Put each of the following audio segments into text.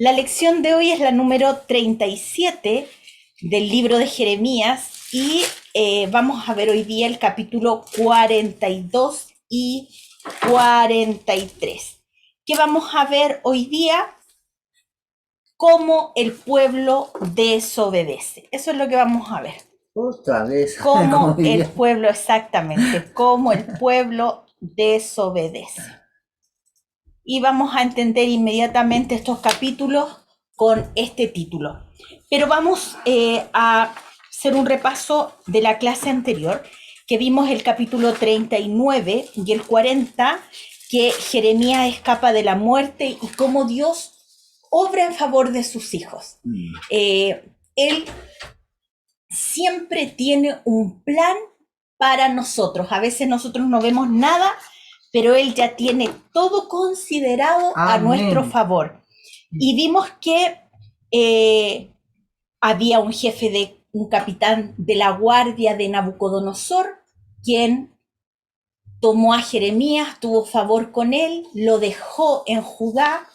La lección de hoy es la número 37 del libro de Jeremías y vamos a ver hoy día el capítulo 42 y 43. ¿Qué vamos a ver hoy día? Cómo el pueblo desobedece. Eso es lo que vamos a ver. Otra vez, como Cómo el diría. pueblo, exactamente, cómo el pueblo desobedece. Y vamos a entender inmediatamente estos capítulos con este título. Pero vamos a hacer un repaso de la clase anterior, que vimos el capítulo 39 y el 40, que Jeremías escapa de la muerte y cómo Dios obra en favor de sus hijos. Él siempre tiene un plan para nosotros. A veces nosotros no vemos nada, pero Él ya tiene todo considerado a nuestro Amén. favor. Y vimos que había un capitán de la guardia de Nabucodonosor, quien tomó a Jeremías, tuvo favor con él, lo dejó en Judá,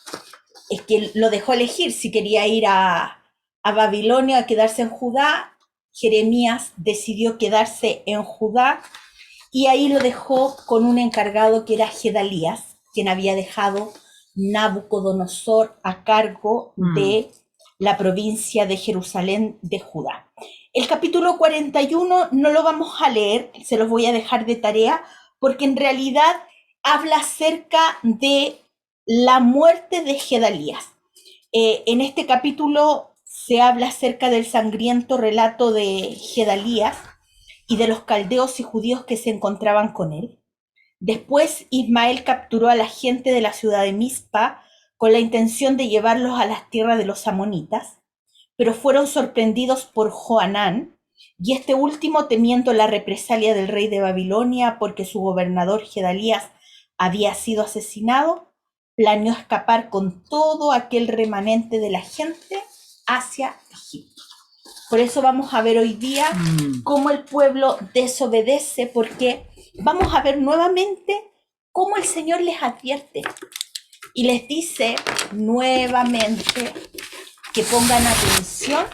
es que lo dejó elegir si quería ir a Babilonia, a quedarse en Judá. Jeremías decidió quedarse en Judá y ahí lo dejó con un encargado que era Gedalías, quien había dejado Nabucodonosor a cargo de la provincia de Jerusalén de Judá. El capítulo 41 no lo vamos a leer, se los voy a dejar de tarea, porque en realidad habla acerca de la muerte de Gedalías. En este capítulo se habla acerca del sangriento relato de Gedalías y de los caldeos y judíos que se encontraban con él. Después Ismael capturó a la gente de la ciudad de Mizpa con la intención de llevarlos a las tierras de los amonitas, pero fueron sorprendidos por Joanán, y este último, temiendo la represalia del rey de Babilonia porque su gobernador Gedalías había sido asesinado, planeó escapar con todo aquel remanente de la gente hacia Egipto. Por eso vamos a ver hoy día cómo el pueblo desobedece, porque vamos a ver nuevamente cómo el Señor les advierte y les dice nuevamente que pongan atención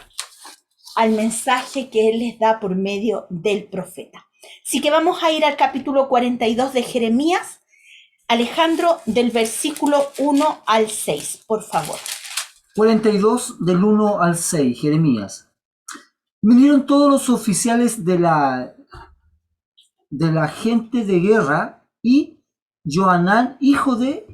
al mensaje que Él les da por medio del profeta. Así que vamos a ir al capítulo 42 de Jeremías. Alejandro, del versículo 1 al 6, por favor. 42 del 1 al 6, Jeremías. Vinieron todos los oficiales de la gente de guerra y Johanán, hijo de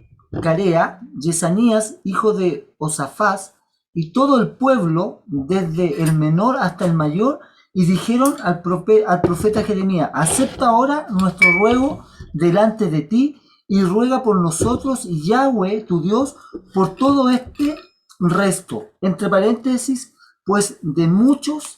Carea, Yesanías, hijo de Osafás, y todo el pueblo, desde el menor hasta el mayor, y dijeron al profeta Jeremías: acepta ahora nuestro ruego delante de ti, y ruega por nosotros, Yahweh, tu Dios, por todo este resto. Entre paréntesis, pues de muchos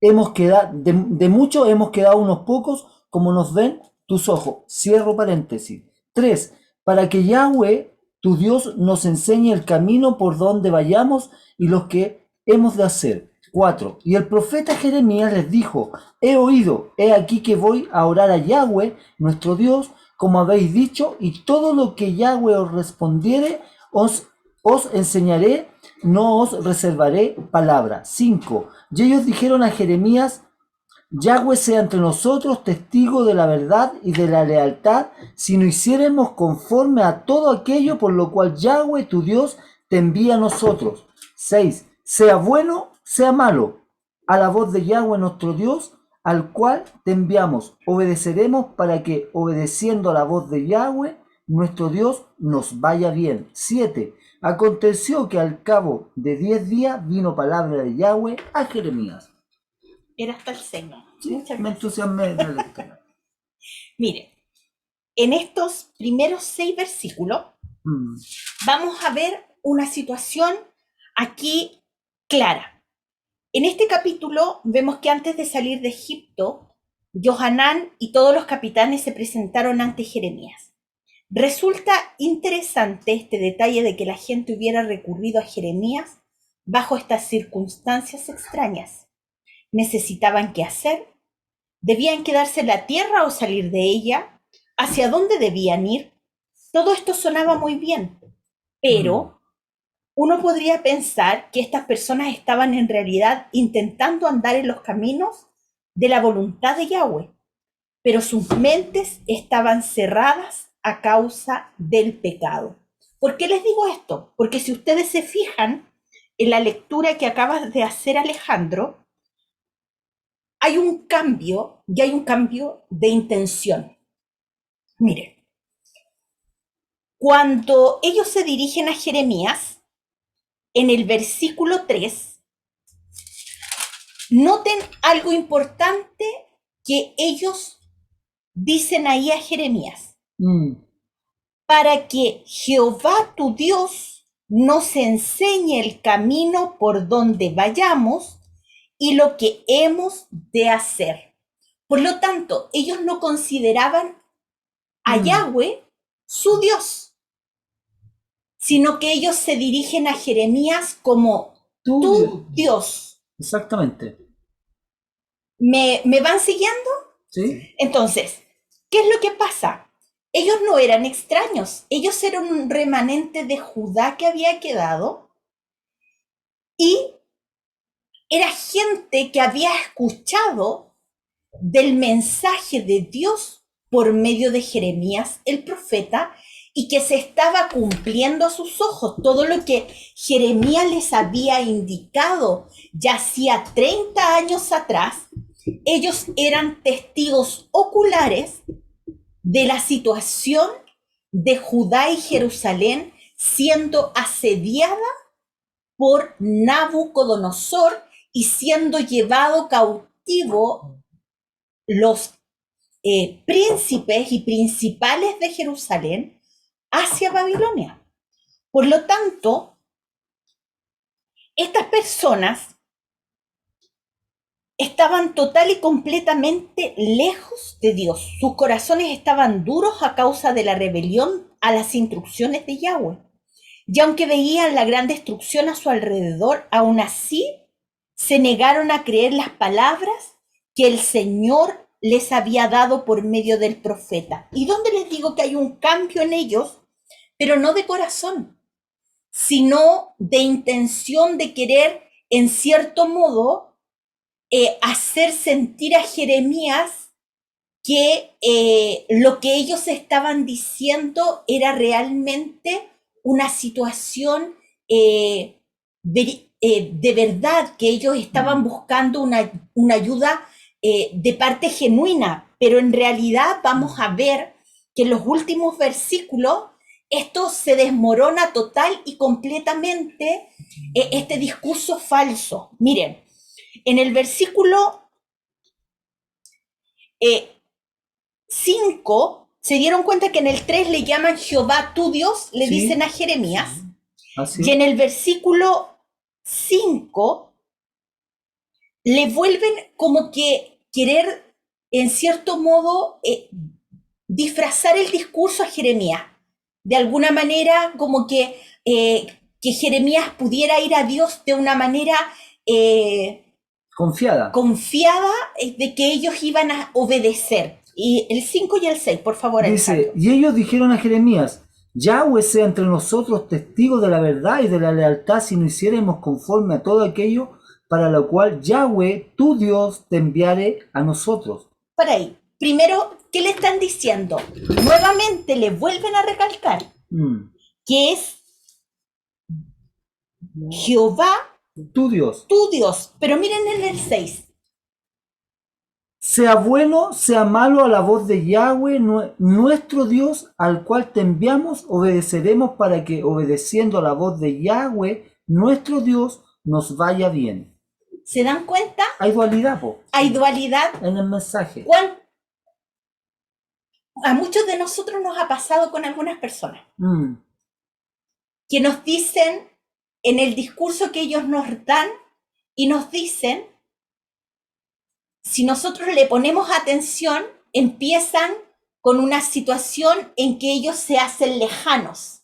de muchos hemos quedado unos pocos, como nos ven tus ojos. Cierro paréntesis. 3. Para que Yahweh, tu Dios, nos enseñe el camino por donde vayamos y los que hemos de hacer. 4. Y el profeta Jeremías les dijo: he oído, he aquí que voy a orar a Yahweh, nuestro Dios, como habéis dicho, y todo lo que Yahweh os respondiere, os enseñaré, no os reservaré palabra. 5. Y ellos dijeron a Jeremías: Yahweh sea entre nosotros testigo de la verdad y de la lealtad, si no hiciéremos conforme a todo aquello por lo cual Yahweh tu Dios te envía a nosotros. 6. Sea bueno, sea malo, a la voz de Yahweh nuestro Dios, al cual te enviamos, obedeceremos, para que, obedeciendo a la voz de Yahweh nuestro Dios, nos vaya bien. 7. Aconteció que al cabo de 10 días vino palabra de Yahweh a Jeremías. Era hasta el Señor. Sí, Muchas me gracias. entusiasmé de la lectura. Mire, en estos primeros 6 versículos vamos a ver una situación aquí clara. En este capítulo vemos que antes de salir de Egipto, Johanán y todos los capitanes se presentaron ante Jeremías. Resulta interesante este detalle de que la gente hubiera recurrido a Jeremías bajo estas circunstancias extrañas. ¿Necesitaban qué hacer? ¿Debían quedarse en la tierra o salir de ella? ¿Hacia dónde debían ir? Todo esto sonaba muy bien. Pero uno podría pensar que estas personas estaban en realidad intentando andar en los caminos de la voluntad de Yahweh, pero sus mentes estaban cerradas a causa del pecado. ¿Por qué les digo esto? Porque si ustedes se fijan en la lectura que acaba de hacer Alejandro, hay un cambio y hay un cambio de intención. Miren, cuando ellos se dirigen a Jeremías, en el versículo 3, noten algo importante que ellos dicen ahí a Jeremías. Para que Jehová tu Dios nos enseñe el camino por donde vayamos y lo que hemos de hacer. Por lo tanto, ellos no consideraban a Yahweh su Dios, sino que ellos se dirigen a Jeremías como tu Dios. Exactamente. ¿Me van siguiendo? ¿Sí? Entonces, ¿qué es lo que pasa? Ellos no eran extraños, ellos eran un remanente de Judá que había quedado y era gente que había escuchado del mensaje de Dios por medio de Jeremías el profeta y que se estaba cumpliendo a sus ojos. Todo lo que Jeremías les había indicado ya hacía 30 años atrás, ellos eran testigos oculares de la situación de Judá y Jerusalén siendo asediada por Nabucodonosor y siendo llevado cautivo los príncipes y principales de Jerusalén hacia Babilonia. Por lo tanto, estas personas estaban total y completamente lejos de Dios. Sus corazones estaban duros a causa de la rebelión a las instrucciones de Yahweh. Y aunque veían la gran destrucción a su alrededor, aún así se negaron a creer las palabras que el Señor les había dado por medio del profeta. ¿Y dónde les digo que hay un cambio en ellos? Pero no de corazón, sino de intención de querer, en cierto modo, hacer sentir a Jeremías que lo que ellos estaban diciendo era realmente una situación de verdad, que ellos estaban buscando una ayuda de parte genuina, pero en realidad vamos a ver que en los últimos versículos esto se desmorona total y completamente, este discurso falso. Miren, en el versículo 5, se dieron cuenta que en el 3 le llaman Jehová tu Dios, le Sí. dicen a Jeremías, Así. y en el versículo 5 le vuelven como que querer, en cierto modo, disfrazar el discurso a Jeremías. De alguna manera, como que Jeremías pudiera ir a Dios de una manera Confiada. de que ellos iban a obedecer. Y el 5 y el 6, por favor, Dice, Alejandro. y ellos dijeron a Jeremías, Yahweh sea entre nosotros testigo de la verdad y de la lealtad si no hiciéramos conforme a todo aquello para lo cual Yahweh, tu Dios, te enviare a nosotros. Para ahí. Primero, ¿qué le están diciendo? Nuevamente le vuelven a recalcar que es Jehová, Tu Dios. tu Dios. Pero miren en el 6. Sea bueno, sea malo a la voz de Yahweh, nuestro Dios, al cual te enviamos, obedeceremos para que, obedeciendo a la voz de Yahweh, nuestro Dios, nos vaya bien. ¿Se dan cuenta? Hay dualidad, Hay dualidad. en el mensaje. A muchos de nosotros nos ha pasado con algunas personas que nos dicen en el discurso que ellos nos dan y nos dicen, si nosotros le ponemos atención, empiezan con una situación en que ellos se hacen lejanos,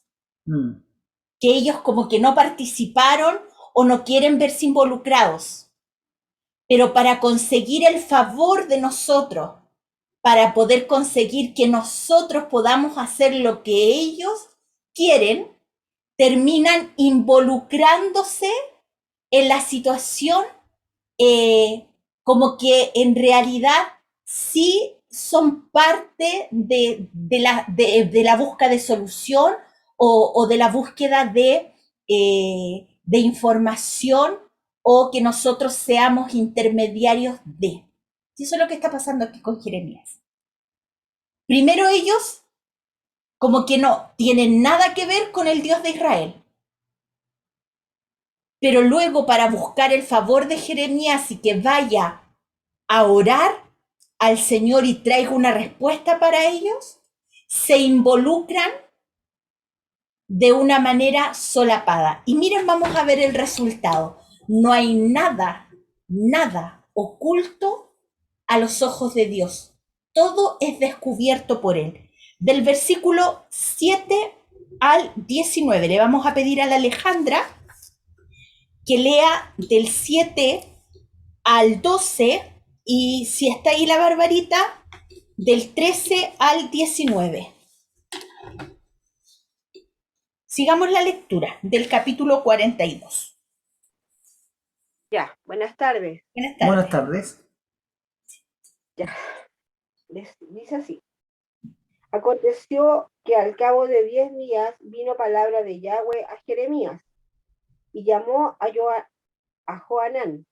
que ellos como que no participaron o no quieren verse involucrados. Pero para conseguir el favor de nosotros, para poder conseguir que nosotros podamos hacer lo que ellos quieren, terminan involucrándose en la situación, como que en realidad sí son parte de la búsqueda de solución o de la búsqueda de información, o que nosotros seamos intermediarios de. Y eso es lo que está pasando aquí con Jeremías. Primero ellos como que no tienen nada que ver con el Dios de Israel. Pero luego, para buscar el favor de Jeremías y que vaya a orar al Señor y traiga una respuesta para ellos, se involucran de una manera solapada. Y miren, vamos a ver el resultado. No hay nada, nada oculto a los ojos de Dios. Todo es descubierto por Él. Del versículo 7 al 19, le vamos a pedir a la Alejandra que lea del 7 al 12, y si está ahí la Barbarita, del 13 al 19. Sigamos la lectura del capítulo 42. Ya, buenas tardes. Buenas tardes. Buenas tardes. Ya, dice así. Aconteció que al cabo de 10 días vino palabra de Yahweh a Jeremías, y llamó a Johanán,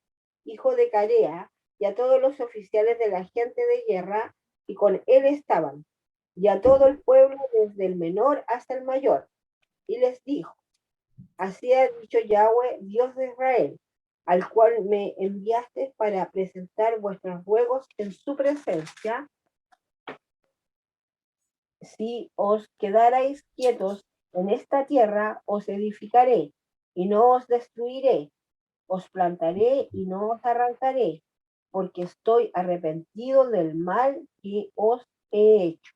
hijo de Carea, y a todos los oficiales de la gente de guerra, y con él estaban, y a todo el pueblo desde el menor hasta el mayor, y les dijo: así ha dicho Yahweh, Dios de Israel, al cual me enviaste para presentar vuestros ruegos en su presencia. Si os quedarais quietos en esta tierra, os edificaré y no os destruiré, os plantaré y no os arrancaré, porque estoy arrepentido del mal que os he hecho.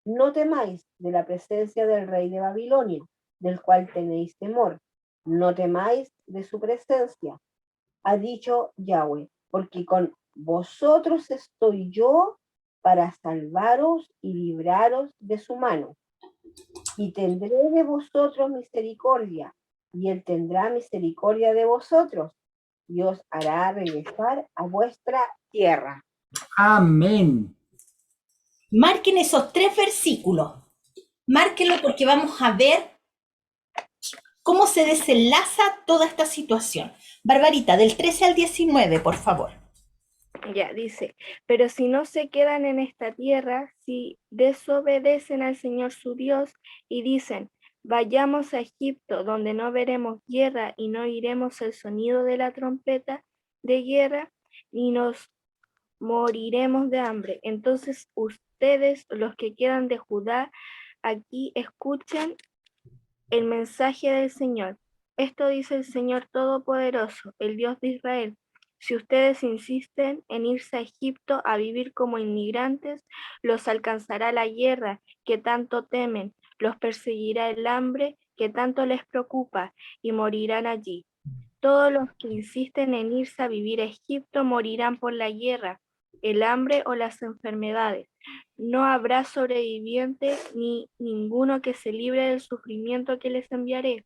No temáis de la presencia del rey de Babilonia, del cual tenéis temor. No temáis de su presencia, ha dicho Yahweh, porque con vosotros estoy yo para salvaros y libraros de su mano. Y tendré de vosotros misericordia, y él tendrá misericordia de vosotros, y os hará regresar a vuestra tierra. Amén. Marquen esos 3 versículos. Márquenlo porque vamos a ver cómo se desenlaza toda esta situación. Barbarita, del 13 al 19, por favor. Ya, dice, pero si no se quedan en esta tierra, si desobedecen al Señor su Dios y dicen, vayamos a Egipto, donde no veremos guerra y no oiremos el sonido de la trompeta de guerra, ni nos moriremos de hambre. Entonces ustedes, los que quedan de Judá, aquí escuchen el mensaje del Señor. Esto dice el Señor Todopoderoso, el Dios de Israel. Si ustedes insisten en irse a Egipto a vivir como inmigrantes, los alcanzará la guerra que tanto temen, los perseguirá el hambre que tanto les preocupa y morirán allí. Todos los que insisten en irse a vivir a Egipto morirán por la guerra, el hambre o las enfermedades. No habrá sobreviviente ni ninguno que se libre del sufrimiento que les enviaré.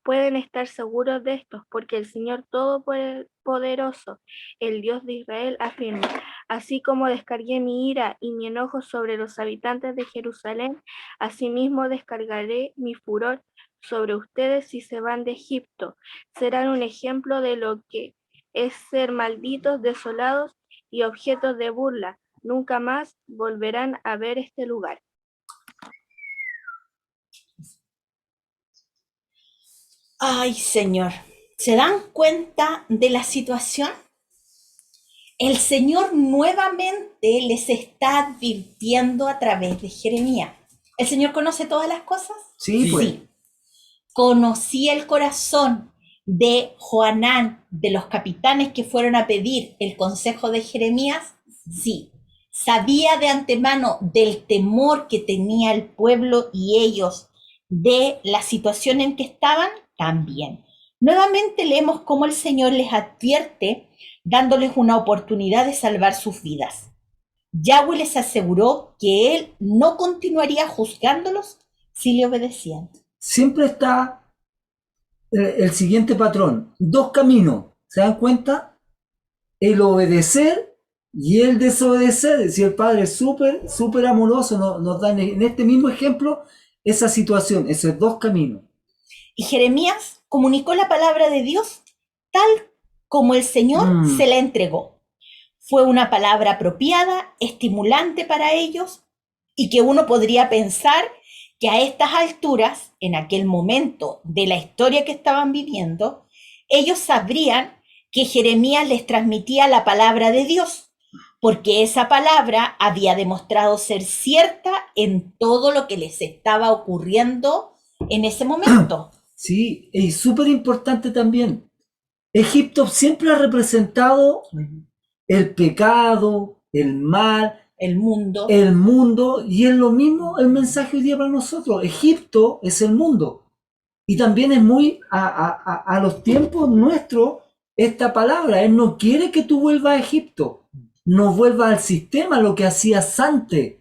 Pueden estar seguros de esto, porque el Señor Todopoderoso, el Dios de Israel, afirma: así como descargué mi ira y mi enojo sobre los habitantes de Jerusalén, asimismo descargaré mi furor sobre ustedes si se van de Egipto. Serán un ejemplo de lo que es ser malditos, desolados y objetos de burla. Nunca más volverán a ver este lugar. Ay, Señor, ¿se dan cuenta de la situación? El Señor nuevamente les está advirtiendo a través de Jeremías. ¿El Señor conoce todas las cosas? Sí, pues. Sí. Conocía el corazón de Johanán, de los capitanes que fueron a pedir el consejo de Jeremías. Sí. Sabía de antemano del temor que tenía el pueblo y ellos de la situación en que estaban. También. Nuevamente leemos cómo el Señor les advierte, dándoles una oportunidad de salvar sus vidas. Yahweh les aseguró que Él no continuaría juzgándolos si le obedecían. siempre está el siguiente patrón. Dos caminos, ¿se dan cuenta? El obedecer y el desobedecer. Si el Padre es súper amoroso, nos da en este mismo ejemplo esa situación, esos dos caminos. Y Jeremías comunicó la palabra de Dios tal como el Señor se la entregó. Fue una palabra apropiada, estimulante para ellos, y que uno podría pensar que a estas alturas, en aquel momento de la historia que estaban viviendo, ellos sabrían que Jeremías les transmitía la palabra de Dios, porque esa palabra había demostrado ser cierta en todo lo que les estaba ocurriendo en ese momento. Sí, y súper importante también. Egipto siempre ha representado el pecado, el mal, El mundo. y es lo mismo el mensaje hoy día para nosotros. Egipto es el mundo. Y también es muy a los tiempos nuestros esta palabra. Él no quiere que tú vuelvas a Egipto. No vuelvas al sistema, lo que hacías antes.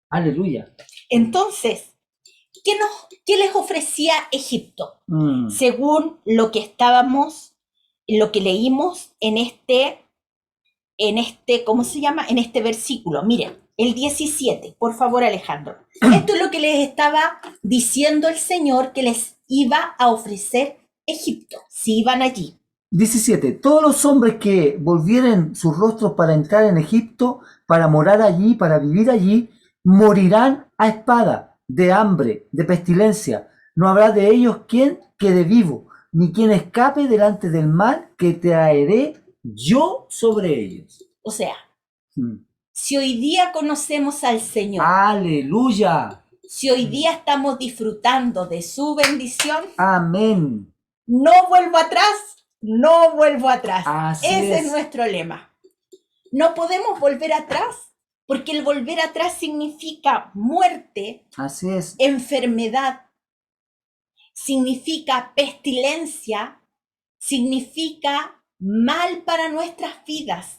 Aleluya. Entonces, ¿qué les ofrecía Egipto? Según lo que leímos en ¿cómo se llama? En este versículo. Miren, el 17, por favor, Alejandro. Esto es lo que les estaba diciendo el Señor que les iba a ofrecer Egipto, si iban allí. 17. Todos los hombres que volvieren sus rostros para entrar en Egipto, para morar allí, para vivir allí, morirán a espada, de hambre, de pestilencia. No habrá de ellos quien quede vivo, ni quien escape delante del mal que traeré yo sobre ellos. O sea, si hoy día conocemos al Señor, ¡aleluya! Si hoy día estamos disfrutando de su bendición, ¡amén! No vuelvo atrás, no vuelvo atrás. Así Ese es. es nuestro lema. No podemos volver atrás, porque el volver atrás significa muerte, Así es. enfermedad, significa pestilencia, significa mal para nuestras vidas.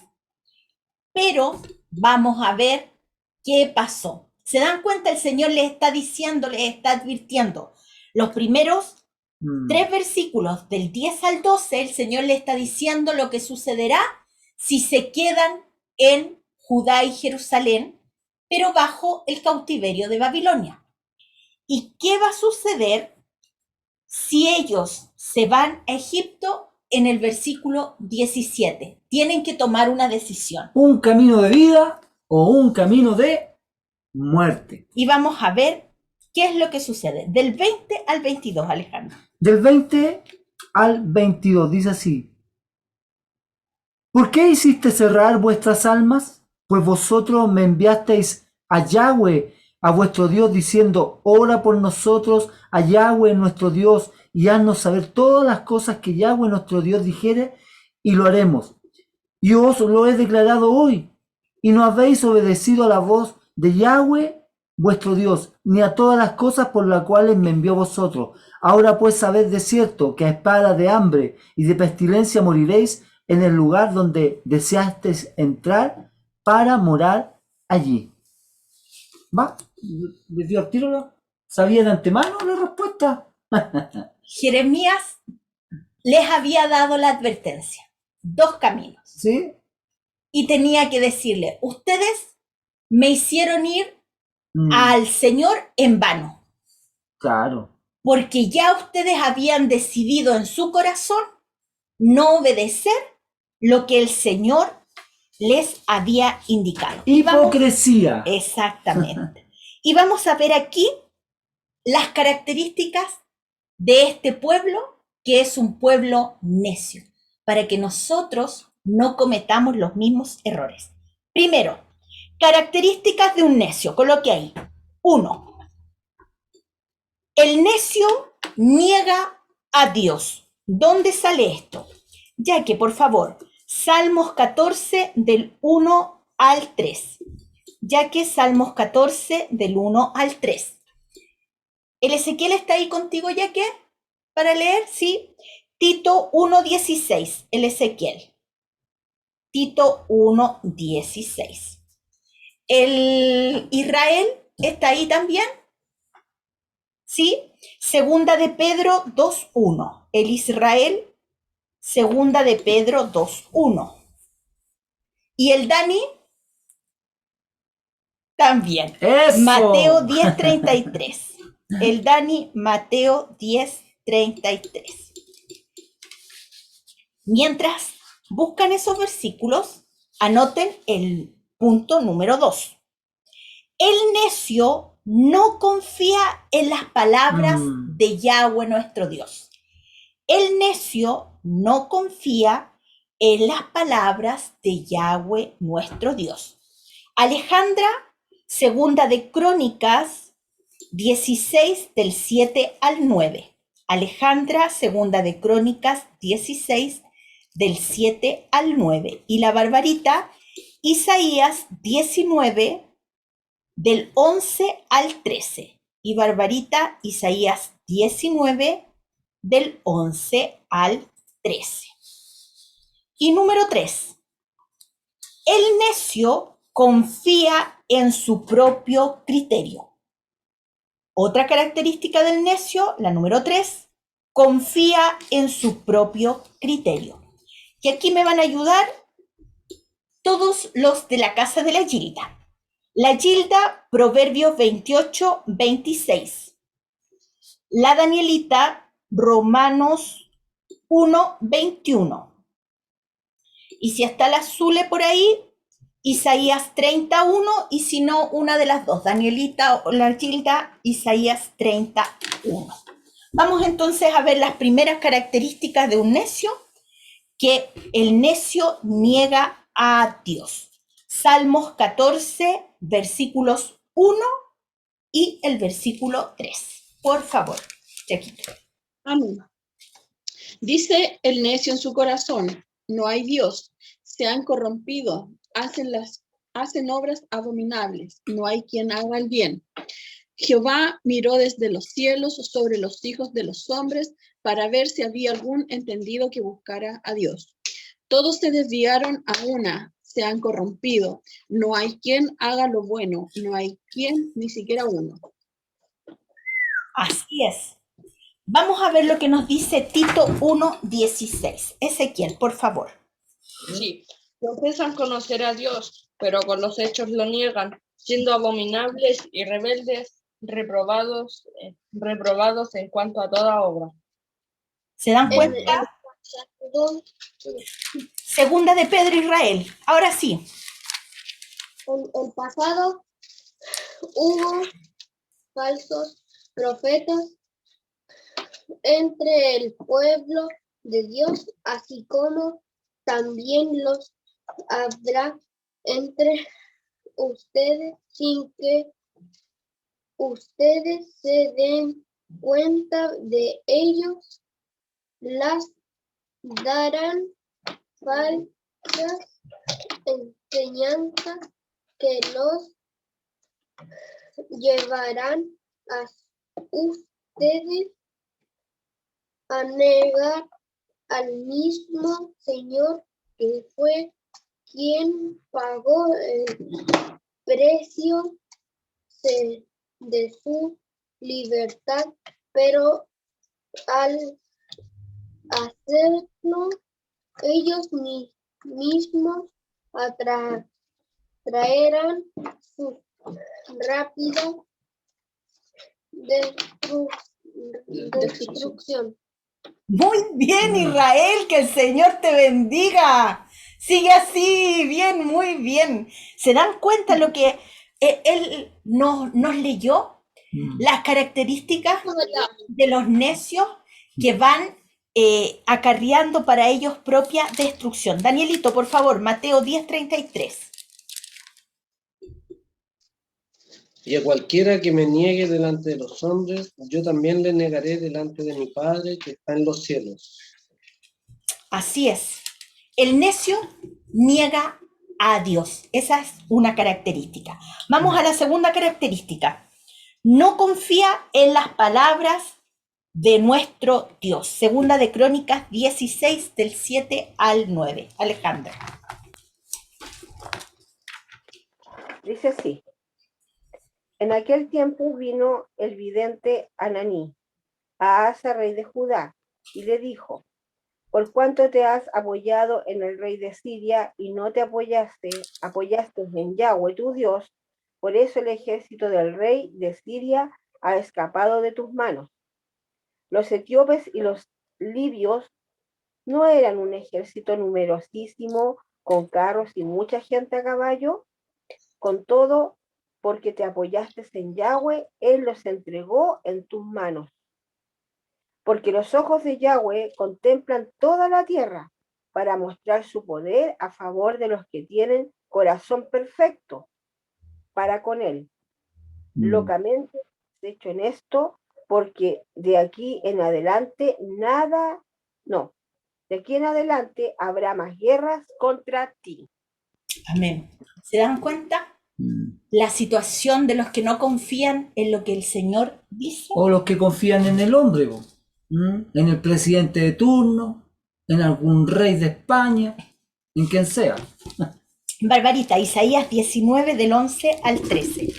Pero vamos a ver qué pasó. ¿Se dan cuenta? El Señor les está diciendo, les está advirtiendo. Los primeros 3 versículos, del 10 al 12, el Señor le está diciendo lo que sucederá si se quedan en Judá y Jerusalén, pero bajo el cautiverio de Babilonia. ¿Y qué va a suceder si ellos se van a Egipto? En el versículo 17. Tienen que tomar una decisión. Un camino de vida o un camino de muerte. Y vamos a ver qué es lo que sucede. Del 20 al 22, Alejandro. Del 20 al 22 dice así: ¿por qué hiciste cerrar vuestras almas? Pues vosotros me enviasteis a Yahweh, a vuestro Dios, diciendo: ora por nosotros a Yahweh nuestro Dios, y haznos saber todas las cosas que Yahweh nuestro Dios dijere, y lo haremos. Y os lo he declarado hoy, y no habéis obedecido a la voz de Yahweh vuestro Dios, ni a todas las cosas por las cuales me envió vosotros. Ahora pues sabed de cierto que a espada, de hambre y de pestilencia moriréis en el lugar donde deseasteis entrar para morar allí. ¿Va? ¿Les dio al tiro? ¿Sabía de antemano la respuesta? Jeremías les había dado la advertencia. 2 caminos. ¿Sí? Y tenía que decirle, ustedes me hicieron ir al Señor en vano. Claro. Porque ya ustedes habían decidido en su corazón no obedecer lo que el Señor les había indicado. Hipocresía. Exactamente. Y vamos a ver aquí las características de este pueblo, que es un pueblo necio, para que nosotros no cometamos los mismos errores. Primero, características de un necio. Coloque ahí. 1. El necio niega a Dios. ¿Dónde sale esto? Ya que, por favor, Salmos 14 del 1 al 3. Ya que Salmos 14 del 1 al 3. ¿El Ezequiel está ahí contigo, ya que? Para leer, sí. Tito 1:16, el Ezequiel. Tito 1:16. ¿El Israel está ahí también? ¿Sí? Segunda de Pedro 2:1. El Israel, segunda de Pedro 2:1. Y el Dani también. ¡Eso! Mateo 10:33. El Dani, Mateo 10:33. Mientras buscan esos versículos, anoten el punto número 2. El necio no confía en las palabras de Yahweh nuestro Dios. El necio no confía en las palabras de Yahweh nuestro Dios. Alejandra, segunda de Crónicas 16 del 7 al 9. Alejandra, segunda de Crónicas 16 del 7 al 9. Y la Barbarita, Isaías 19 del 11 al 13. Y Barbarita, Isaías 19 del 11 al 13. Y número 3. El necio confía en su propio criterio. Otra característica del necio, la número 3, confía en su propio criterio. Y aquí me van a ayudar todos los de la casa de la Gilda. La Gilda, Proverbios 28, 26. La Danielita, Romanos 1, 21. Y si está la Zule por ahí, Isaías 31, y si no, una de las dos, Danielita o la Gilda, Isaías 31. Vamos entonces a ver las primeras características de un necio, que el necio niega a Dios. Salmos 14, versículos 1 y el versículo 3. Por favor, Chiquito. Amén. Dice el necio en su corazón, no hay Dios, se han corrompido, hacen obras abominables, no hay quien haga el bien. Jehová miró desde los cielos sobre los hijos de los hombres para ver si había algún entendido que buscara a Dios. Todos se desviaron a una, se han corrompido, no hay quien haga lo bueno, no hay quien, ni siquiera uno. Así es. Vamos a ver lo que nos dice Tito 1:16. Ezequiel, por favor. Sí, profesan conocer a Dios, pero con los hechos lo niegan, siendo abominables y rebeldes, reprobados en cuanto a toda obra. ¿Se dan cuenta? Segunda de Pedro Israel. Ahora sí. En el pasado hubo falsos profetas entre el pueblo de Dios, así como también los habrá entre ustedes, sin que ustedes se den cuenta de ellos. Las darán falsas enseñanzas que los llevarán a ustedes a negar al mismo Señor que fue quien pagó el precio de su libertad, pero al hacerlo ellos mismos traerán su rápida destrucción. Muy bien, Israel, que el Señor te bendiga. Sigue así, bien, muy bien. ¿Se dan cuenta lo que él nos leyó? Las características de los necios que van acarreando para ellos propia destrucción. Danielito, por favor, Mateo 10:33. Y a cualquiera que me niegue delante de los hombres, yo también le negaré delante de mi Padre que está en los cielos. Así es. El necio niega a Dios. Esa es una característica. Vamos a la segunda característica. No confía en las palabras de nuestro Dios. Segunda de Crónicas 16 del 7 al 9. Alejandra. Dice así. En aquel tiempo vino el vidente Ananí a Asa, rey de Judá, y le dijo: por cuanto te has apoyado en el rey de Siria y no te apoyaste en Yahweh tu Dios, por eso el ejército del rey de Siria ha escapado de tus manos. Los etíopes y los libios no eran un ejército numerosísimo con carros y mucha gente a caballo. Con todo, porque te apoyaste en Yahweh, él los entregó en tus manos. Porque los ojos de Yahweh contemplan toda la tierra para mostrar su poder a favor de los que tienen corazón perfecto para con él. Locamente hecho en esto, porque de aquí en adelante habrá más guerras contra ti. Amén. ¿Se dan cuenta? La situación de los que no confían en lo que el Señor dice. O los que confían en el hombre, po. En el presidente de turno, en algún rey de España, en quien sea. Barbarita, Isaías 19 del 11 al 13.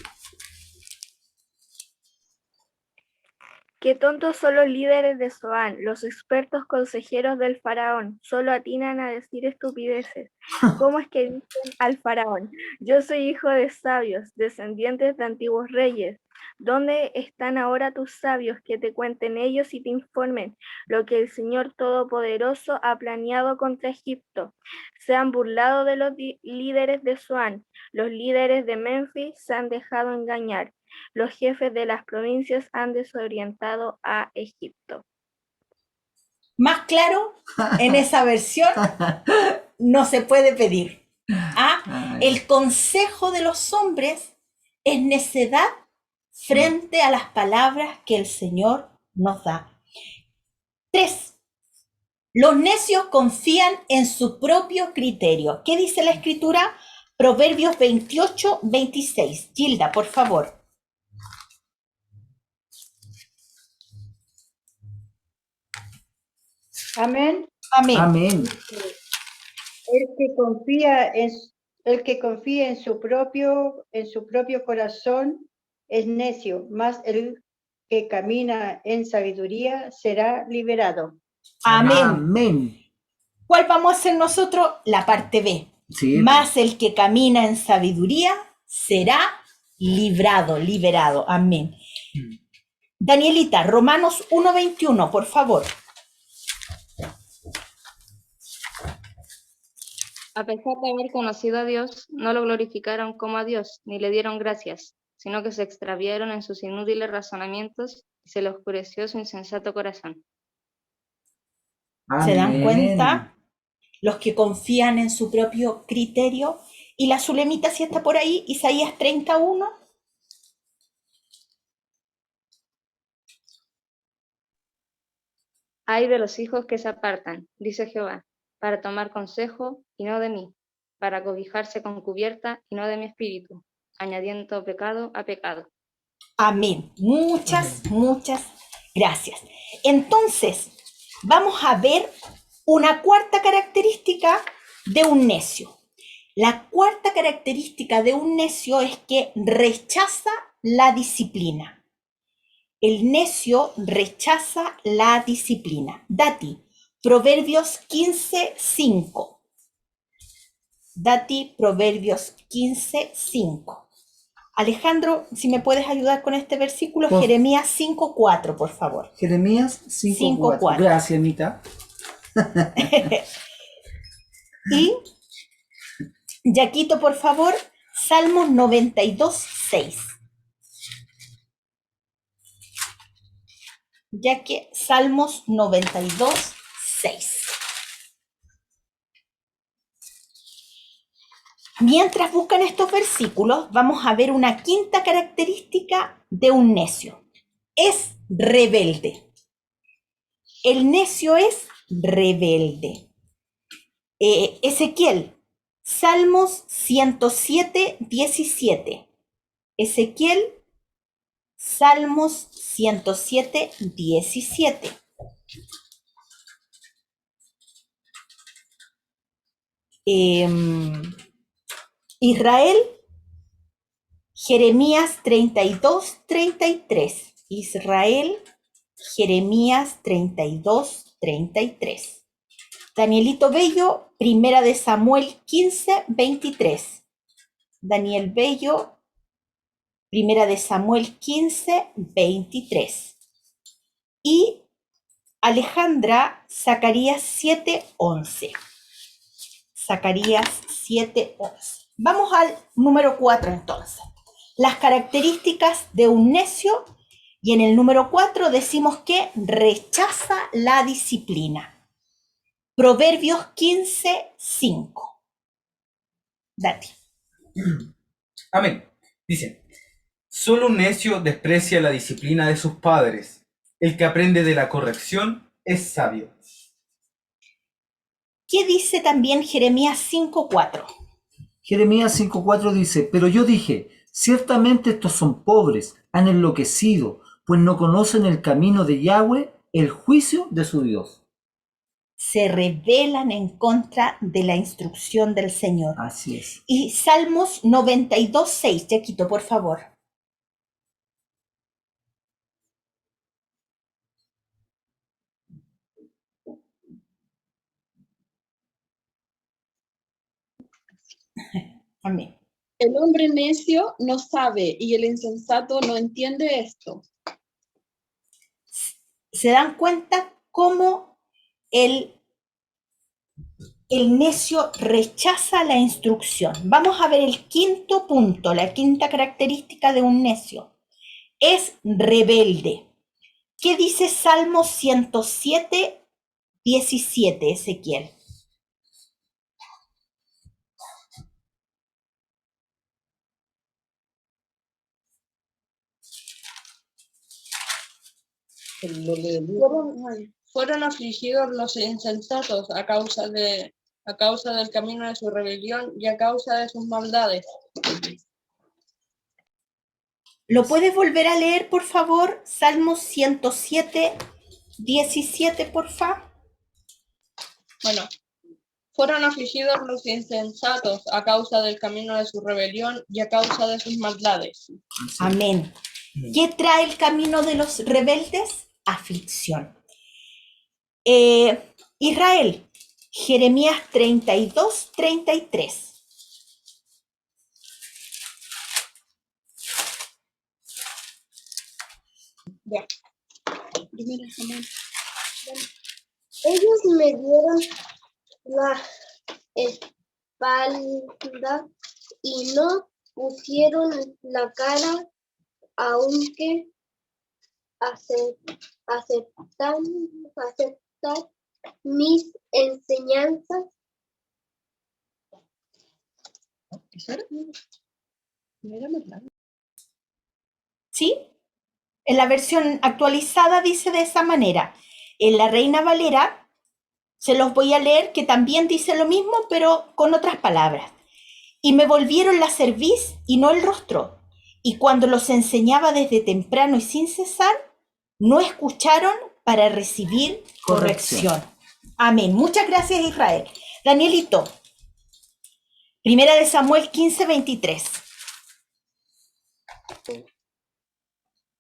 Qué tontos son los líderes de Zoán, los expertos consejeros del faraón, solo atinan a decir estupideces. ¿Cómo es que dicen al faraón: yo soy hijo de sabios, descendientes de antiguos reyes? ¿Dónde están ahora tus sabios que te cuenten ellos y te informen lo que el Señor Todopoderoso ha planeado contra Egipto? Se han burlado de los líderes de Zoán, los líderes de Memphis se han dejado engañar. Los jefes de las provincias han desorientado a Egipto. Más claro, en esa versión no se puede pedir. El consejo de los hombres es necedad frente a las palabras que el Señor nos da. 3. Los necios confían en su propio criterio. ¿Qué dice la Escritura? Proverbios 28, 26. Gilda, por favor. Amén. Amén. Amén. El que confía en su propio corazón es necio, mas el que camina en sabiduría será liberado. Amén. Amén. ¿Cuál vamos a hacer nosotros? La parte B. Sí. Más el que camina en sabiduría será liberado. Amén. Danielita, Romanos 1:21, por favor. A pesar de haber conocido a Dios, no lo glorificaron como a Dios, ni le dieron gracias, sino que se extraviaron en sus inútiles razonamientos y se les oscureció su insensato corazón. ¿Se dan Amén. cuenta? Los que confían en su propio criterio. Y la Zulemita, si está por ahí, Isaías 31. Ay de los hijos que se apartan, dice Jehová, para tomar consejo y no de mí, para cobijarse con cubierta y no de mi espíritu, añadiendo pecado a pecado. Amén. Muchas gracias. Entonces, vamos a ver una cuarta característica de un necio. La cuarta característica de un necio es que rechaza la disciplina. El necio rechaza la disciplina. Dati, Proverbios 15:5. Dati, Proverbios 15:5. Alejandro, si me puedes ayudar con este versículo, Jeremías 5:4, por favor. Jeremías 5:4. Gracias, Anita. Y, Yaquito, por favor, Salmos 92:6. Ya que Salmos 92:6. Mientras buscan estos versículos, vamos a ver una quinta característica de un necio. Es rebelde. El necio es rebelde. Ezequiel, Salmos 107:17. Ezequiel, Salmos 107:17. Israel, Jeremías 32:33. Israel, Jeremías 32:33. Danielito Bello, Primera de Samuel 15:23. Daniel Bello, Primera de Samuel 15:23. Y Alejandra, Zacarías 7:11. Zacarías 7:11. Vamos al número 4 entonces. Las características de un necio, y en el número 4 decimos que rechaza la disciplina. Proverbios 15:5. Dati. Amén. Dice, solo un necio desprecia la disciplina de sus padres. El que aprende de la corrección es sabio. ¿Qué dice también Jeremías 5:4? Jeremías 5:4 dice, pero yo dije, ciertamente estos son pobres, han enloquecido, pues no conocen el camino de Yahweh, el juicio de su Dios. Se rebelan en contra de la instrucción del Señor. Así es. Y Salmos 92:6, Yaquito, por favor. Amén. El hombre necio no sabe y el insensato no entiende esto. ¿Se dan cuenta cómo el necio rechaza la instrucción? Vamos a ver el quinto punto, la quinta característica de un necio. Es rebelde. ¿Qué dice Salmo 107:17, Ezequiel? Fueron afligidos los insensatos a causa del camino de su rebelión y a causa de sus maldades. ¿Lo puedes volver a leer, por favor? Salmo 107:17, por favor. Bueno, fueron afligidos los insensatos a causa del camino de su rebelión y a causa de sus maldades. Amén. ¿Qué trae el camino de los rebeldes? Aflicción. Israel, Jeremías 32:33. Ya. Primera Samuel. Ellos me dieron la espalda y no pusieron la cara, aunque aceptan mis enseñanzas. ¿Sí? En la versión actualizada dice de esa manera. En la Reina Valera se los voy a leer, que también dice lo mismo, pero con otras palabras. Y me volvieron la cerviz y no el rostro. Y cuando los enseñaba desde temprano y sin cesar, no escucharon para recibir corrección. Amén. Muchas gracias, Israel. Danielito, Primera de Samuel 15:23.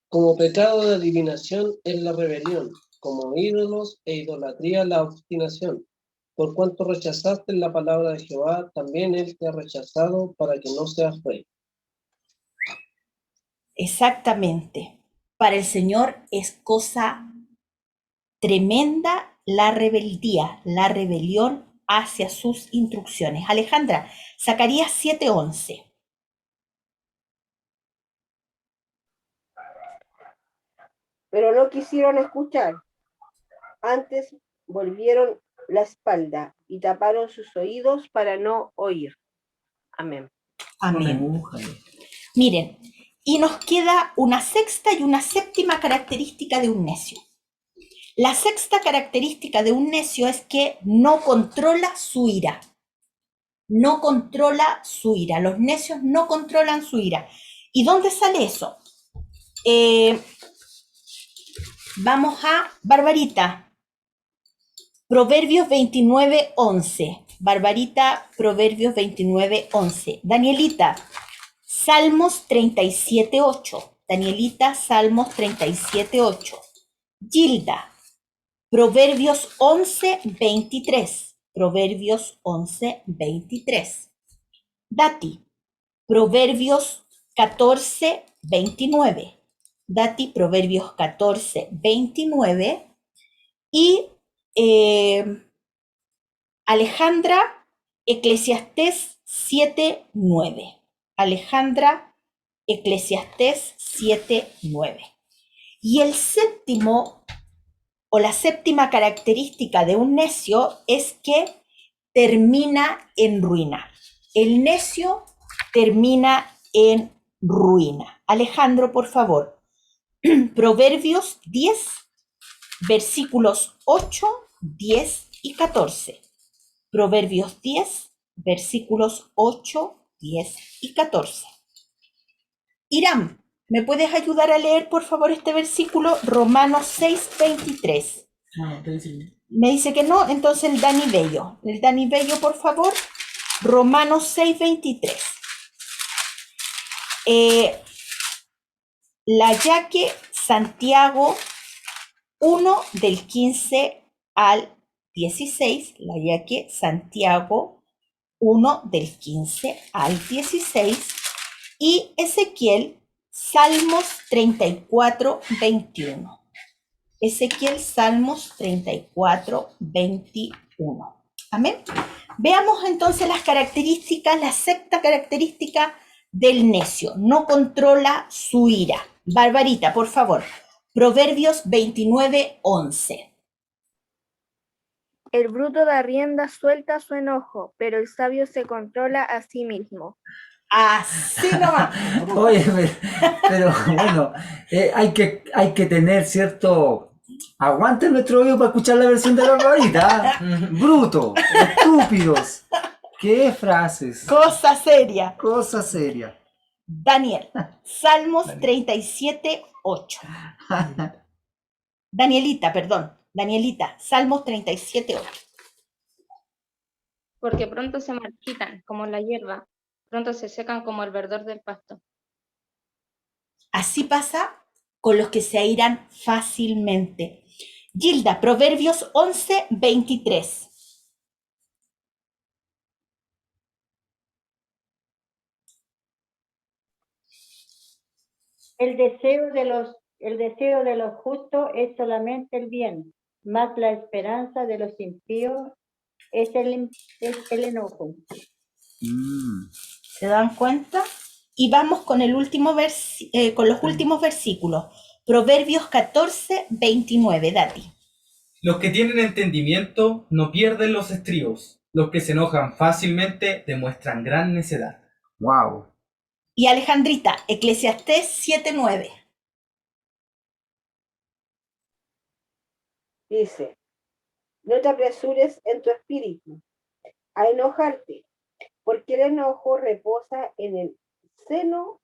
Como pecado de adivinación es la rebelión, como ídolos e idolatría la obstinación. Por cuanto rechazaste la palabra de Jehová, también él te ha rechazado para que no seas rey. Exactamente. Para el Señor es cosa tremenda la rebeldía, la rebelión hacia sus instrucciones. Alejandra, Zacarías 7:11. Pero no quisieron escuchar. Antes volvieron la espalda y taparon sus oídos para no oír. Amén. Amén. Miren, y nos queda una sexta y una séptima característica de un necio. La sexta característica de un necio es que no controla su ira. No controla su ira. Los necios no controlan su ira. ¿Y dónde sale eso? Vamos a Barbarita. Proverbios 29:11. Barbarita, Proverbios 29:11. Danielita, Salmos 37:8. Danielita, Salmos 37:8. Gilda, Proverbios 11:23. Proverbios 11:23. Dati, Proverbios 14:29. Dati, Proverbios 14:29. Y Alejandra, Eclesiastés 7:9. Alejandra, Eclesiastés 7:9. Y el séptimo o la séptima característica de un necio es que termina en ruina. El necio termina en ruina. Alejandro, por favor. Proverbios 10, versículos 8, 10 y 14. Proverbios 10, versículos 8, 10 y 14. Irán, ¿me puedes ayudar a leer, por favor, este versículo? Romanos 6, 23. Me dice que no, entonces el Dani Bello. El Dani Bello, por favor. Romanos 6, 23. La Yaque, Santiago 1, del 15 al 16. La Yaque, Santiago 1, del 15 al 16. Y Ezequiel, Salmos 34, 21. Ezequiel, Salmos 34, 21. Amén. Veamos entonces las características, la sexta característica del necio. No controla su ira. Barbarita, por favor. Proverbios 29, 11. El bruto da rienda suelta a su enojo, pero el sabio se controla a sí mismo. Así nomás. Oye, pero bueno, hay que tener cierto aguante en nuestro oído para escuchar la versión de la Barbarita. Bruto, estúpidos. ¿Qué frases? Cosa seria. Cosa seria. Daniel, Salmos 37, 8. Danielita, perdón. Danielita, Salmos 37, 8. Porque pronto se marchitan como la hierba, pronto se secan como el verdor del pasto. Así pasa con los que se airan fácilmente. Gilda, Proverbios 11, 23. El deseo de los justos es solamente el bien, mas la esperanza de los impíos es el enojo. ¿Se dan cuenta? Y vamos con el último con los últimos versículos. Proverbios 14, 29. Dati. Los que tienen entendimiento no pierden los estribos. Los que se enojan fácilmente demuestran gran necedad. Wow. Y Alejandrita, Eclesiastés 7, 9. Dice, no te apresures en tu espíritu a enojarte, porque el enojo reposa en el seno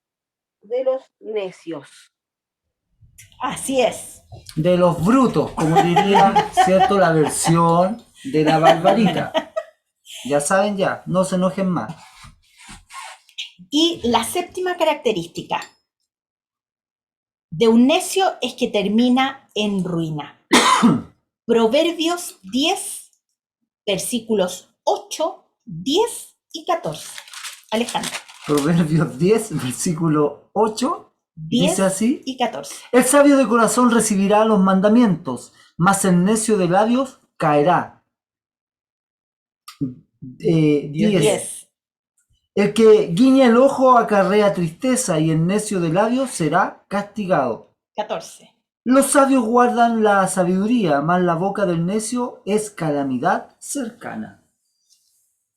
de los necios. Así es. De los brutos, como diría, ¿cierto? La versión de la Barbarita. Ya saben ya, no se enojen más. Y la séptima característica de un necio es que termina en ruina. Proverbios 10, versículos 8, 10 y 14. Alejandro. Proverbios 10, versículo 8, 10 dice así. y 14. El sabio de corazón recibirá los mandamientos, mas el necio de labios caerá. 10. El que guiña el ojo acarrea tristeza y el necio de labios será castigado. 14. Los sabios guardan la sabiduría, mas la boca del necio es calamidad cercana.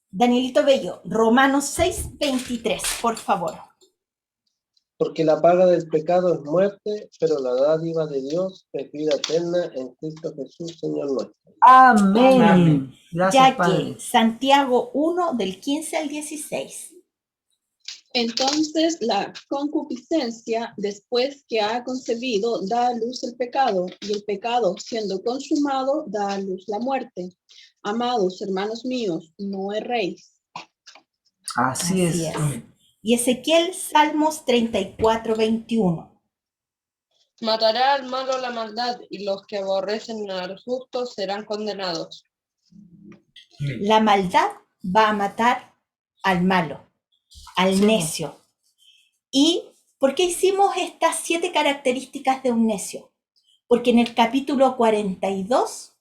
Danielito Bello, Romanos 6, 23, por favor. Porque la paga del pecado es muerte, pero la dádiva de Dios es vida eterna en Cristo Jesús, Señor nuestro. Amén. Amén. Gracias, Ya Padre. que Santiago 1, del 15 al 16. Entonces la concupiscencia, después que ha concebido, da a luz el pecado, y el pecado, siendo consumado, da a luz la muerte. Amados hermanos míos, no erréis. Así es. Y Ezequiel, Salmos 34, 21. Matará al malo la maldad, y los que aborrecen al justo serán condenados. La maldad va a matar al malo, al Sí. necio. ¿Y por qué hicimos estas 7 características de un necio? Porque en el capítulo 42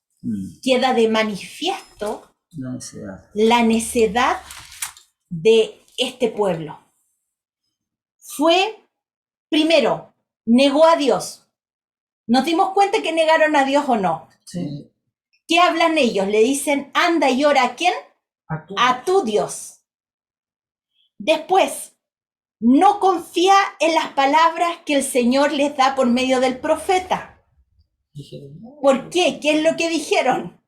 queda de manifiesto La necedad. la necedad de este pueblo. Fue, primero, negó a Dios. Nos dimos cuenta que negaron a Dios o no. Sí. ¿Qué hablan ellos? Le dicen, anda y ora ¿a quién? A tu Dios. Después, no confía en las palabras que el Señor les da por medio del profeta. ¿Por qué? ¿Qué es lo que dijeron?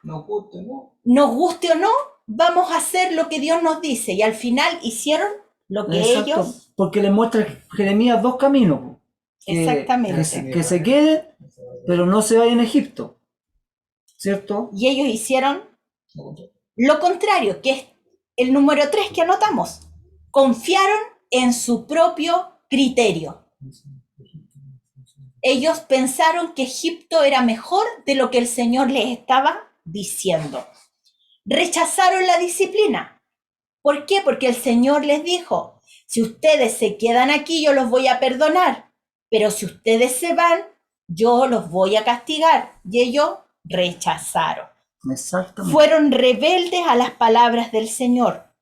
Nos guste, ¿no? Nos guste o no, vamos a hacer lo que Dios nos dice. Y al final hicieron lo que Exacto, ellos... porque le muestra Jeremías 2 caminos. Po. Exactamente. Que se queden, pero no se vayan a Egipto. ¿Cierto? Y ellos hicieron lo contrario, que es el número 3 que anotamos. Confiaron en su propio criterio. Ellos pensaron que Egipto era mejor de lo que el Señor les estaba diciendo. Rechazaron la disciplina. ¿Por qué? Porque el Señor les dijo, si ustedes se quedan aquí, yo los voy a perdonar, pero si ustedes se van, yo los voy a castigar. Y ellos rechazaron. Exactamente. Fueron rebeldes a las palabras del Señor.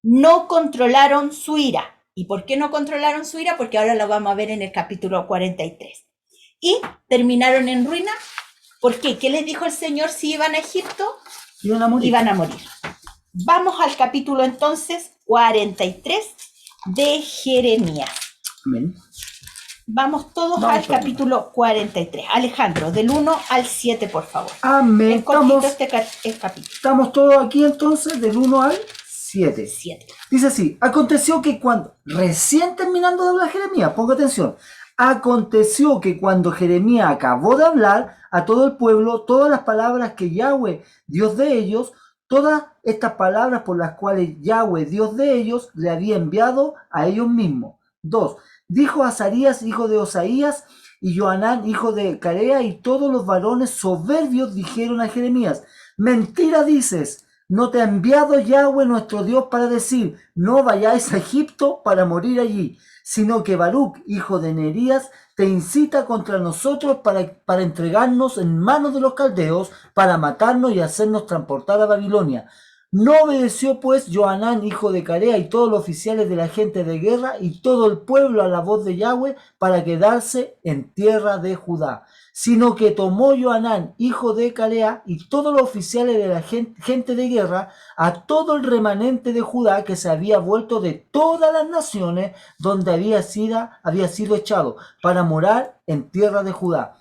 No controlaron su ira. ¿Y por qué no controlaron su ira? Porque ahora lo vamos a ver en el capítulo 43. Y terminaron en ruina. ¿Por qué? ¿Qué les dijo el Señor si iban a Egipto? Iban a morir. Iban a morir. Vamos al capítulo entonces 43 de Jeremías. Amén. Vamos todos Vamos al todos. capítulo 43. Alejandro, del 1 al 7, por favor. Amén. Es cortito Estamos, este capítulo. estamos todos aquí entonces del 1 al 7. 7. Dice así, aconteció que cuando, recién terminando de hablar Jeremías, ponga atención, aconteció que cuando Jeremías acabó de hablar a todo el pueblo, todas las palabras que Yahweh, Dios de ellos, todas estas palabras por las cuales Yahweh, Dios de ellos, le había enviado a ellos mismos. 2. Dijo Azarías, hijo de Osaías, y Johanán, hijo de Carea, y todos los varones soberbios dijeron a Jeremías, mentira dices, no te ha enviado Yahweh nuestro Dios para decir, no vayáis a Egipto para morir allí, sino que Baruch, hijo de Nerías, te incita contra nosotros para entregarnos en manos de los caldeos, para matarnos y hacernos transportar a Babilonia. No obedeció pues Johanán, hijo de Carea, y todos los oficiales de la gente de guerra, y todo el pueblo a la voz de Yahweh, para quedarse en tierra de Judá, sino que tomó Johanán, hijo de Carea, y todos los oficiales de la gente de guerra, a todo el remanente de Judá que se había vuelto de todas las naciones donde había sido echado, para morar en tierra de Judá,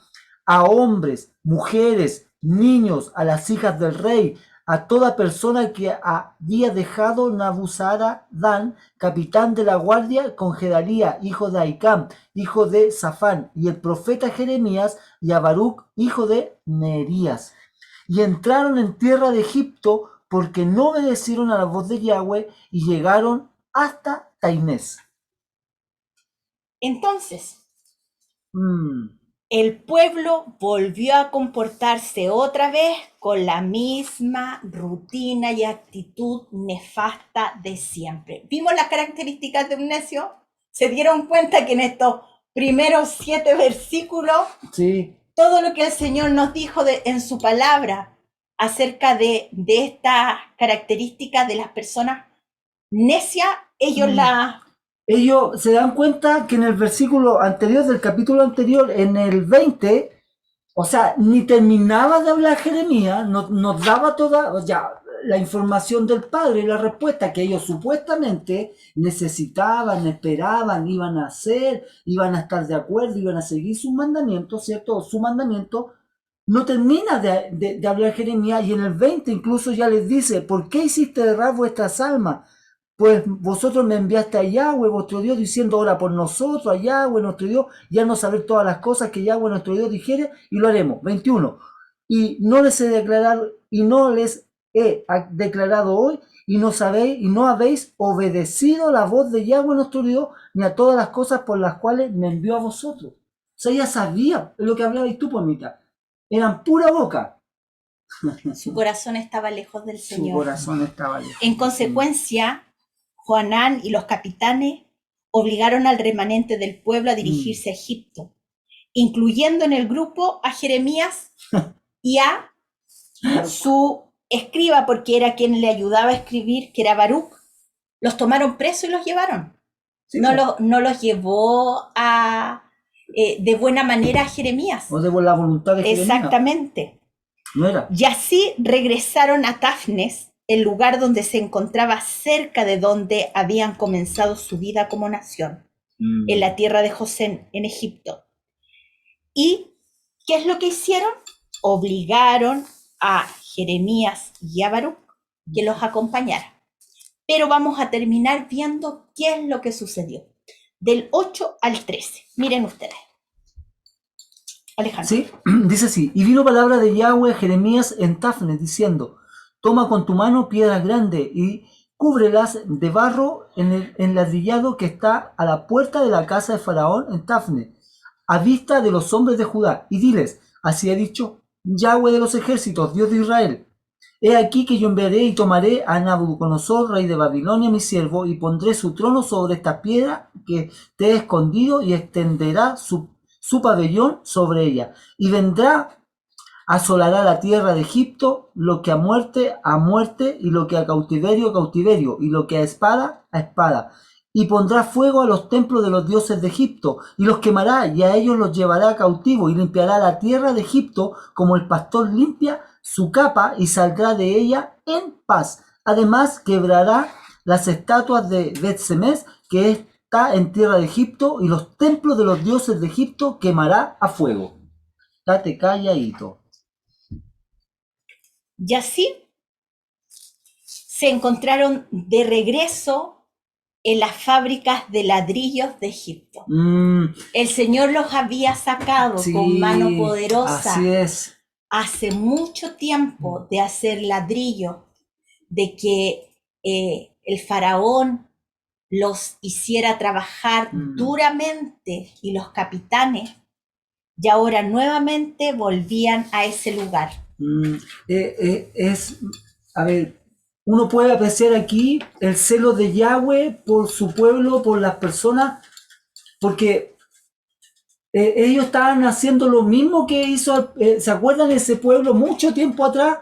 a hombres, mujeres, niños, a las hijas del rey, a toda persona que había dejado Nabuzaradán, capitán de la guardia, con Gedalía, hijo de Ahicam, hijo de Safán, y el profeta Jeremías, y a Baruch, hijo de Nerías. Y entraron en tierra de Egipto, porque no obedecieron a la voz de Yahweh, y llegaron hasta Tainés. Entonces, el pueblo volvió a comportarse otra vez con la misma rutina y actitud nefasta de siempre. ¿Vimos las características de un necio? ¿Se dieron cuenta que en estos primeros 7 versículos, Sí, todo lo que el Señor nos dijo en su palabra acerca de estas características de las personas necias, ellos ellos se dan cuenta que en el versículo anterior, del capítulo anterior, en el 20, o sea, ni terminaba de hablar Jeremías, nos daba toda ya la información del Padre y la respuesta que ellos supuestamente necesitaban, esperaban, iban a hacer, iban a estar de acuerdo, iban a seguir sus mandamientos, ¿cierto? Su mandamiento no termina de hablar Jeremías, y en el 20 incluso ya les dice, ¿por qué hiciste errar vuestras almas? Pues vosotros me enviaste a Yahweh, vuestro Dios, diciendo, ora por nosotros, a Yahweh, nuestro Dios, y haznos saber todas las cosas que Yahweh, nuestro Dios, dijere, y lo haremos. 21. Y no les he declarado hoy, y no habéis obedecido la voz de Yahweh nuestro Dios, ni a todas las cosas por las cuales me envió a vosotros. O sea, ella sabía lo que hablabas tú, Pomita. Eran pura boca. Su corazón estaba lejos del Su Señor. corazón estaba lejos. En consecuencia, Joanán y los capitanes obligaron al remanente del pueblo a dirigirse a Egipto, incluyendo en el grupo a Jeremías y a su escriba, porque era quien le ayudaba a escribir, que era Baruch. Los tomaron presos y los llevaron. Sí, No los llevó de buena manera a Jeremías. o de la voluntad de Jeremías. Exactamente. No era. Y así regresaron a Tafnes, el lugar donde se encontraba cerca de donde habían comenzado su vida como nación, en la tierra de José, en Egipto. ¿Y qué es lo que hicieron? Obligaron a Jeremías y a Baruch que los acompañaran. Pero vamos a terminar viendo qué es lo que sucedió. Del 8 al 13. Miren ustedes. Alejandro. Sí, dice así: y vino palabra de Yahweh a Jeremías en Tafnes, diciendo: toma con tu mano piedras grandes y cúbrelas de barro en el enladrillado que está a la puerta de la casa de Faraón en Tafnes, a vista de los hombres de Judá, y diles: así ha dicho Yahweh de los ejércitos, Dios de Israel: he aquí que yo enviaré y tomaré a Nabucodonosor, rey de Babilonia, mi siervo, y pondré su trono sobre esta piedra que te he escondido, y extenderá su pabellón sobre ella, y vendrá, asolará la tierra de Egipto, lo que a muerte, y lo que a cautiverio, y lo que a espada, y pondrá fuego a los templos de los dioses de Egipto, y los quemará, y a ellos los llevará cautivo, y limpiará la tierra de Egipto como el pastor limpia su capa, y saldrá de ella en paz. Además, quebrará las estatuas de Bet-Semes, que está en tierra de Egipto, y los templos de los dioses de Egipto quemará a fuego. Date calladito. Y así se encontraron de regreso en las fábricas de ladrillos de Egipto. El Señor los había sacado Sí, con mano poderosa así es. hace mucho tiempo de hacer ladrillo, de que el faraón los hiciera trabajar duramente, y los capitanes, y ahora nuevamente volvían a ese lugar. A ver, uno puede apreciar aquí el celo de Yahweh por su pueblo, por las personas, porque ellos estaban haciendo lo mismo que hizo, ¿se acuerdan de ese pueblo mucho tiempo atrás?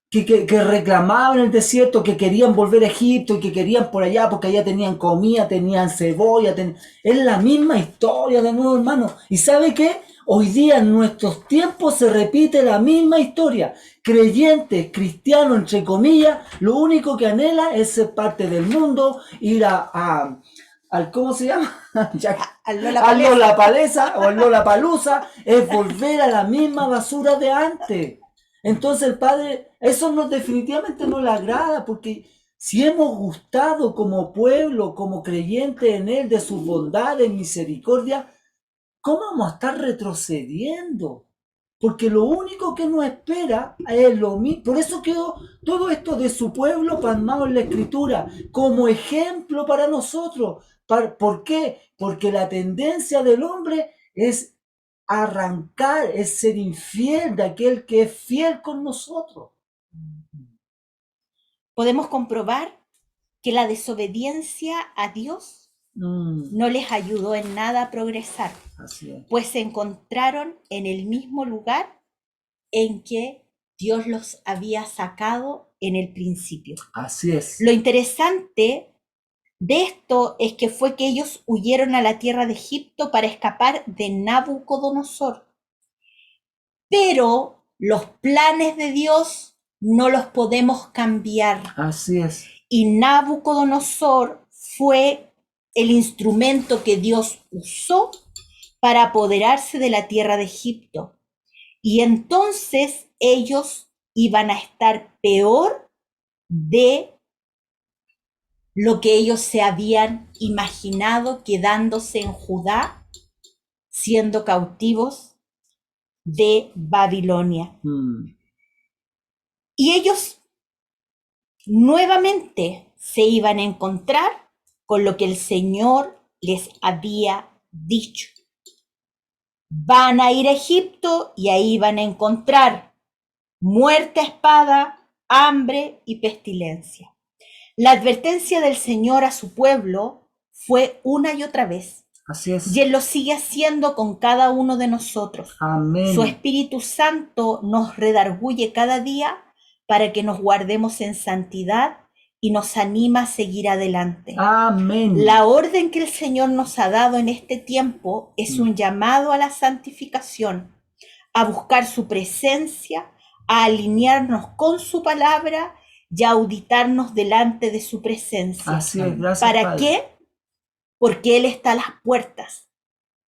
Que reclamaban en el desierto, que querían volver a Egipto y que querían por allá porque allá tenían comida, tenían cebolla. Es la misma historia de nuevo, hermano. ¿Y sabe qué? Hoy día en nuestros tiempos se repite la misma historia. Creyentes, cristianos, entre comillas, lo único que anhela es ser parte del mundo, ir al ¿cómo se llama? Al Lollapalooza o al Lollapalooza, es volver a la misma basura de antes. Entonces el Padre, eso definitivamente no le agrada, porque si hemos gustado como pueblo, como creyentes en Él, de sus bondades, misericordia, ¿cómo vamos a estar retrocediendo? Porque lo único que nos espera es lo mismo. Por eso quedó todo esto de su pueblo plasmado en la Escritura, como ejemplo para nosotros. ¿Por qué? Porque la tendencia del hombre es arrancar, es ser infiel de aquel que es fiel con nosotros. Podemos comprobar que la desobediencia a Dios no les ayudó en nada a progresar, Así es. pues se encontraron en el mismo lugar en que Dios los había sacado en el principio. Así es. Lo interesante de esto es que fue que ellos huyeron a la tierra de Egipto para escapar de Nabucodonosor. Pero los planes de Dios no los podemos cambiar. Así es. Y Nabucodonosor fue el instrumento que Dios usó para apoderarse de la tierra de Egipto. Y entonces ellos iban a estar peor de lo que ellos se habían imaginado, quedándose en Judá, siendo cautivos de Babilonia. Y ellos nuevamente se iban a encontrar con lo que el Señor les había dicho. Van a ir a Egipto y ahí van a encontrar muerte a espada, hambre y pestilencia. La advertencia del Señor a su pueblo fue una y otra vez. Así es. Y Él lo sigue haciendo con cada uno de nosotros. Amén. Su Espíritu Santo nos redarguye cada día para que nos guardemos en santidad y nos anima a seguir adelante. Amén. La orden que el Señor nos ha dado en este tiempo es un llamado a la santificación, a buscar su presencia, a alinearnos con su palabra y a auditarnos delante de su presencia. Así es, gracias, ¿Para Padre. qué? Porque Él está a las puertas.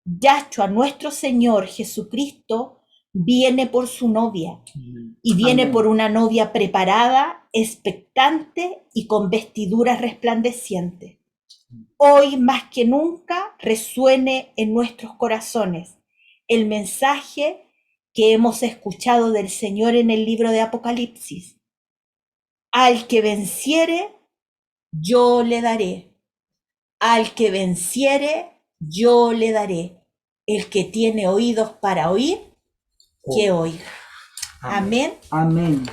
Yahshua, nuestro Señor Jesucristo, viene por su novia y viene Amén. por una novia preparada, expectante y con vestiduras resplandecientes. Hoy más que nunca resuene en nuestros corazones el mensaje que hemos escuchado del Señor en el libro de Apocalipsis. Al que venciere, yo le daré. Al que venciere, yo le daré. El que tiene oídos para oír, que oiga. Amén. Amén.